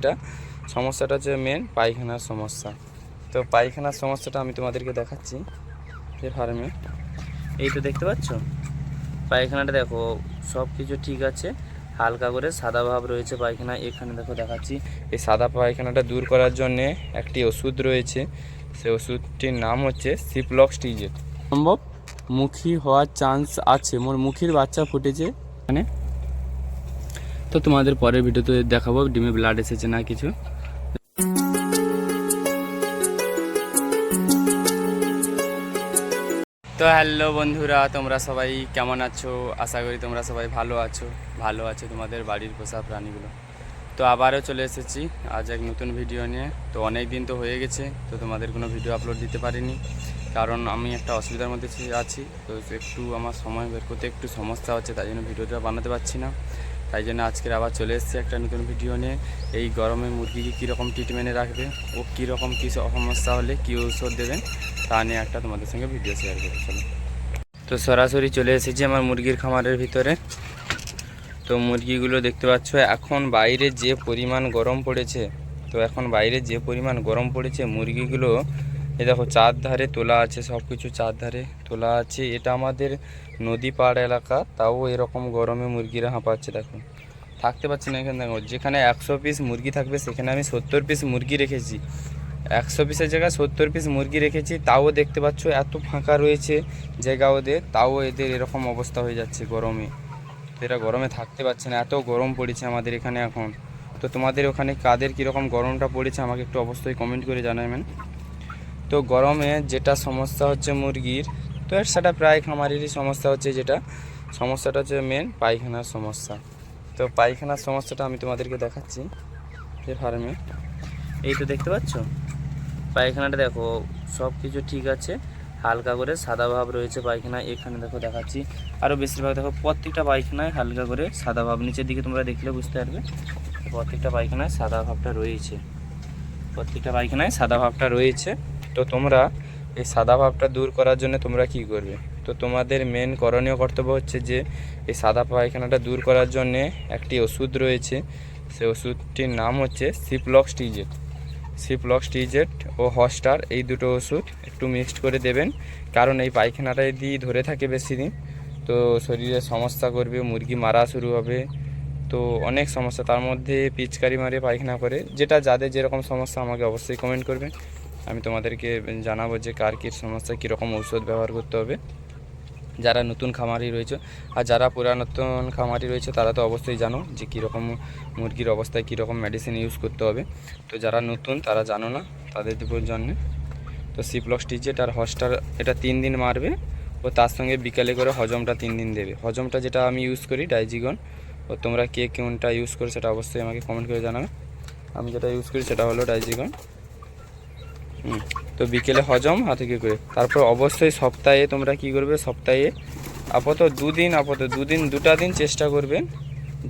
এটা সমস্যাটা হচ্ছে মেন পায়খানার সমস্যা। তো পায়খানার সমস্যাটা আমি তোমাদেরকে দেখাচ্ছি যে ফার্মে এই তো দেখতে পাচ্ছ পায়খানাটা দেখো সব কিছু ঠিক আছে, হালকা করে সাদা ভাব রয়েছে পায়খানা। এখানে দেখো দেখাচ্ছি এই সাদা পায়খানাটা দূর করার জন্যে একটি ওষুধ রয়েছে, সেই ওষুধটির নাম হচ্ছে সিপ্লক্সটিজেট। সম্ভব মুখী হওয়ার চান্স আছে, মোর মুখির বাচ্চা ফুটেছে মানে। তো তোমাদের পরের ভিডিওতে দেখাবো ডিমে ব্লাড এসেছে না কিছু। তো হ্যালো বন্ধুরা, তোমরা সবাই কেমন আছো? আশা করি তোমরা সবাই ভালো আছো তোমাদের বাড়ির পোষা প্রাণীগুলো। তো আবারও চলে এসেছি আজ এক নতুন ভিডিও নিয়ে। তো অনেক দিন তো হয়ে গেছে, তো তোমাদের কোনো ভিডিও আপলোড দিতে পারিনি, কারণ আমি একটা অসুবিধার মধ্যে আছি। তো একটু আমার সময় বের করতে একটু সমস্যা হচ্ছে, তাই জন্য ভিডিওটা বানাতে পারছি না। তাই জন্য আজকের আবার চলে এসেছি একটা নতুন ভিডিও নিয়ে। এই গরমে মুরগিকে কীরকম ট্রিটমেন্টে রাখবে ও কীরকম কী সমস্যা হলে কী ঔষধ দেবেন তা নিয়ে একটা তোমাদের সঙ্গে ভিডিও শেয়ার করতে চলো। তো সরাসরি চলে এসেছি আমার মুরগির খামারের ভিতরে। তো মুরগিগুলো দেখতে পাচ্ছ এখন বাইরে যে পরিমাণ গরম পড়েছে, মুরগিগুলো এই দেখো চারধারে তোলা আছে, সব কিছু চারধারে তোলা আছে। এটা আমাদের নদী পাড় এলাকা, তাও এরকম গরমে মুরগিরা হাঁপাচ্ছে। দেখো থাকতে পারছি না এখানে। দেখো যেখানে 100 পিস মুরগি থাকবে সেখানে আমি 70 পিস মুরগি রেখেছি, 100 পিসের জায়গায় 70 পিস মুরগি রেখেছি, তাও দেখতে পাচ্ছ এত ফাঁকা রয়েছে জায়গা ওদের, তাও এদের এরকম অবস্থা হয়ে যাচ্ছে গরমে। তো এরা গরমে থাকতে পারছে না, এত গরম পড়েছে আমাদের এখানে এখন। তো তোমাদের ওখানে কাদের কীরকম গরমটা পড়েছে আমাকে একটু অবশ্যই কমেন্ট করে জানাবেন। তো গরমে যেটা সমস্যা হচ্ছে মুরগির, তো সেটা প্রায় খামারেরই সমস্যা হচ্ছে, যেটা সমস্যাটা হচ্ছে মেন পায়খানার সমস্যা। তো পায়খানার সমস্যাটা আমি তোমাদেরকে দেখাচ্ছি যে ফার্মে এই তো দেখতে পাচ্ছ পায়খানাটা দেখো সব কিছু ঠিক আছে, হালকা করে সাদা ভাব রয়েছে পায়খানা। এখানে দেখো দেখাচ্ছি আরও বেশিরভাগ দেখো প্রত্যেকটা পায়খানায় হালকা করে সাদা ভাব, নিচের দিকে তোমরা দেখলে বুঝতে পারবে প্রত্যেকটা পায়খানায় সাদা ভাবটা রয়েছে। তো তোমরা এই সাদা ভাবটা দূর করার জন্য তোমরা কি করবে? তো তোমাদের মেন করণীয় কর্তব্য হচ্ছে যে এই সাদা পায়খানাটা দূর করার জন্যে একটি ওষুধ রয়েছে, সেই ওষুধটির নাম হচ্ছে সিপ্লক্সটিজেট ও হটস্টার। এই দুটো ওষুধ একটু মিক্সড করে দেবেন, কারণ এই পায়খানাটা যদি ধরে থাকে বেশি দিন তো শরীরে সমস্যা করবে, মুরগি মারা শুরু হবে। তো অনেক সমস্যা, তার মধ্যে পিচকারি মারে পায়খানা করে, যেটা যাদের যেরকম সমস্যা আমাকে অবশ্যই কমেন্ট করবে, আমি তোমাদেরকে জানাবো যে কার কী সমস্যা, কীরকম ঔষধ ব্যবহার করতে হবে। যারা নতুন খামারি রয়েছে আর যারা পুরাতন খামারি রয়েছে তারা তো অবশ্যই জানো যে কীরকম মুরগির অবস্থায় কীরকম মেডিসিন ইউজ করতে হবে। তো যারা নতুন তারা জানো না, তাদের জন্যে তো সিপ্লক্সটিজেট আর হটস্টার এটা 3 দিন মারবে, ও তার সঙ্গে বিকালে করে হজমটা 3 দিন দেবে। হজমটা যেটা আমি ইউজ করি ডাইজিগন, ও তোমরা কে কোনটা ইউজ করো সেটা অবশ্যই আমাকে কমেন্ট করে জানাবে। আমি যেটা ইউজ করি সেটা হলো ডাইজিগন। তো বিকেলে হজম হাতে কি করে, তারপর অবশ্যই সপ্তাহে তোমরা কি করবে, সপ্তাহে আপাতত দুটা দিন চেষ্টা করবেন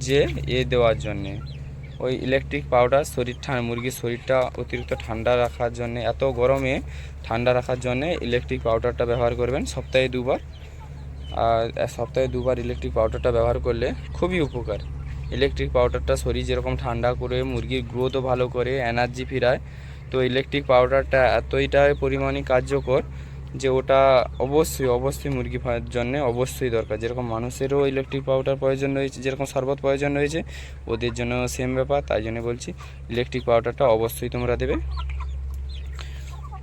যে দেওয়ার জন্যে ওই ইলেকট্রিক পাউডার। মুরগির শরীরটা অতিরিক্ত ঠান্ডা রাখার জন্য, এত গরমে ঠান্ডা রাখার জন্য ইলেকট্রিক পাউডারটা ব্যবহার করবেন সপ্তাহে 2 বার। আর সপ্তাহে 2 বার ইলেকট্রিক পাউডারটা ব্যবহার করলে খুবই উপকার। ইলেকট্রিক পাউডারটা শরীর যেরকম ঠান্ডা করে মুরগির গ্রোথও ভালো করে, এনার্জি ফিরায়। তো ইলেকট্রিক পাউডারটা এতটাই পরিমাণে কার্যকর যে ওটা অবশ্যই মুরগি পাওয়ার জন্য অবশ্যই দরকার। যেরকম মানুষেরও ইলেকট্রিক পাউডার প্রয়োজন রয়েছে, যেরকম শরবত প্রয়োজন রয়েছে, ওদের জন্য সেম ব্যাপার। তাই জন্য বলছি ইলেকট্রিক পাউডারটা অবশ্যই তোমরা দেবে।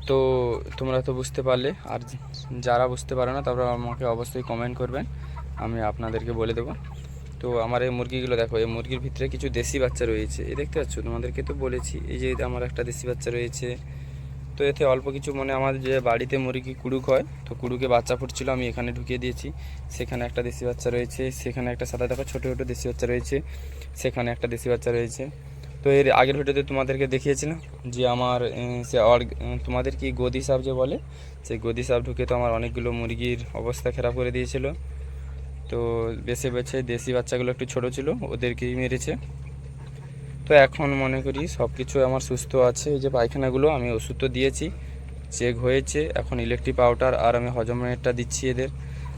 তো তোমরা তো বুঝতে পারলে, আর যারা বুঝতে পারো না তারপর আমাকে অবশ্যই কমেন্ট করবেন, আমি আপনাদেরকে বলে দেবো। তো আমার এই মুরগিগুলো দেখো, এই মুরগির ভিতরে কিছু দেশি বাচ্চা রয়েছে, এই দেখতে পাচ্ছ, তোমাদেরকে তো বলেছি এই যে আমার একটা দেশি বাচ্চা রয়েছে। তো এতে অল্প কিছু আমাদের যে বাড়িতে মুরগি কুড়ুক হয়, তো কুড়ুকে বাচ্চা ফুটছিল আমি এখানে ঢুকিয়ে দিয়েছি। সেখানে একটা দেশি বাচ্চা রয়েছে, সেখানে একটা সাদা দেখো ছোটো ছোটো দেশি বাচ্চা রয়েছে, সেখানে একটা দেশি বাচ্চা রয়েছে। তো এর আগের ভিডিওতে তোমাদেরকে দেখিয়েছিলাম যে আমার তোমাদের কি গদি সাপ যে বলে, সেই গদি সাপ ঢুকে তো আমার অনেকগুলো মুরগির অবস্থা খারাপ করে দিয়েছিল। তো বেছে দেশি বাচ্চাগুলো একটু ছোট ছিল, ওদেরকেই মেরেছে। তো এখন মনে করি সব কিছু আমার সুস্থ আছে। এই যে পায়খানাগুলো আমি ওষুধ তো দিয়েছি, চেক হয়েছে, এখন ইলেকট্রিক পাউডার আর আমি হজমেরটা দিচ্ছি এদের।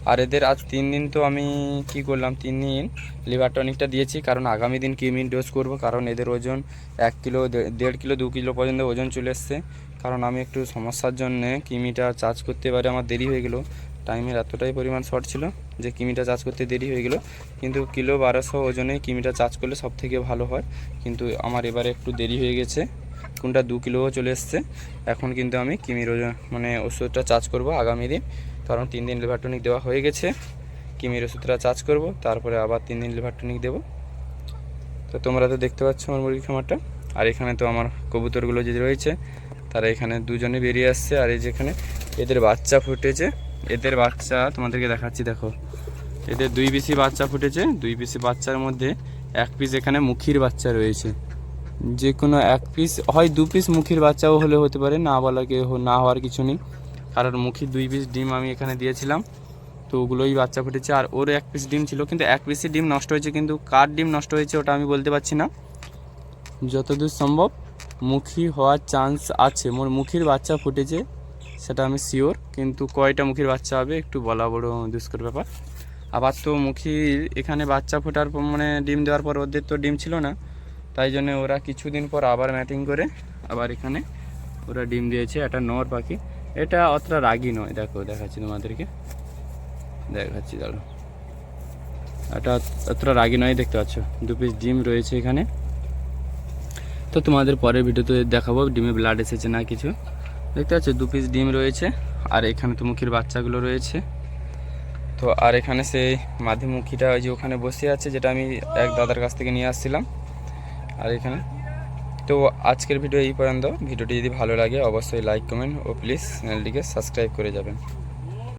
আর এদের আজ 3 দিন তো আমি কি করলাম, 3 দিন লিভার টনিকটা দিয়েছি, কারণ আগামী দিন কৃমির ডোজ করব, কারণ এদের ওজন 1 কিলো 1.5 কিলো 2 কিলো পর্যন্ত ওজন চলে এসছে। কারণ আমি একটু সমস্যার জন্যে কৃমিটা চার্জ করতে পারে আমার দেরি হয়ে গেলো, টাইমের এতটাই পরিমাণ শর্ট ছিল যে কৃমিটা চার্জ করতে দেরি হয়ে গেলো। কিন্তু কিলো 1200 ওজনে কৃমিটা চার্জ করলে সব থেকে ভালো হয়, কিন্তু আমার এবারে একটু দেরি হয়ে গেছে, কোনটা 2 কিলোও চলে এসছে। এখন কিন্তু আমি কৃমির ওজন মানে ওষুধটা চার্জ করব আগামী দিন, কারণ 3 দিন লিভার টনিক দেওয়া হয়ে গেছে, কৃমির ওষুধটা চার্জ করব, তারপরে আবার 3 দিন লিভার টনিক দেবো। তো তোমরা তো দেখতে পাচ্ছ আমার মুরগির খামারটা, আর এখানে তো আমার কবুতরগুলো যে রয়েছে তারা এখানে দুজনে বেরিয়ে আসছে, আর এই যেখানে এদের বাচ্চা ফুটেছে, এদের বাচ্চা তোমাদেরকে দেখাচ্ছি, দেখো এদের 2 পিসি বাচ্চা ফুটেছে, 2 পিসি বাচ্চার মধ্যে 1 পিস এখানে মুখির বাচ্চা রয়েছে, যে কোনো 1 পিস হয় 2 পিস মুখির বাচ্চাও হলে হতে পারে, না বলাকে না হওয়ার কিছু নেই, কারণ মুখির 2 পিস ডিম আমি এখানে দিয়েছিলাম, তো ওগুলোই বাচ্চা ফুটেছে। আর ওর 1 পিস ডিম ছিল, কিন্তু 1 পিসের ডিম নষ্ট হয়েছে, কিন্তু কার ডিম নষ্ট হয়েছে ওটা আমি বলতে পারছি না, যতদূর সম্ভব মুখী হওয়ার চান্স আছে, মোর মুখির বাচ্চা ফুটেছে সেটা আমি শিওর, কিন্তু কয়টা মুখির বাচ্চা হবে একটু বলা বড় দুষ্কর ব্যাপার। আবার তো মুখির এখানে বাচ্চা ফোটার মানে ডিম দেওয়ার পর ওদের তো ডিম ছিল না, তাই জন্য ওরা কিছুদিন পর আবার ম্যাটিং করে আবার এখানে ওরা ডিম দিয়েছে। এটা নর পাখি, এটা অতটা রাগী নয়, দেখো দেখাচ্ছি তোমাদেরকে, দেখাচ্ছি দাঁড়ো, এটা অতটা রাগী নয়, দেখতে পাচ্ছ 2 পিস ডিম রয়েছে এখানে। তো তোমাদের পরের ভিডিওতে দেখাবো ডিমে ব্লাড এসেছে না কিছু, দেখতে পাচ্ছ 2 পিস ডিম রয়েছে, আর এখানে তো মুখির বাচ্চাগুলো রয়েছে। তো আর এখানে সেই মাধ্যমুখীটা ওই যে ওখানে বসে আছে, যেটা আমি এক দাদার কাছ থেকে নিয়ে আসছিলাম। আর এখানে তো আজকের ভিডিও এই পর্যন্ত। ভিডিওটি যদি ভালো লাগে অবশ্যই লাইক কমেন্ট ও প্লিজ চ্যানেলটিকে সাবস্ক্রাইব করে যাবেন।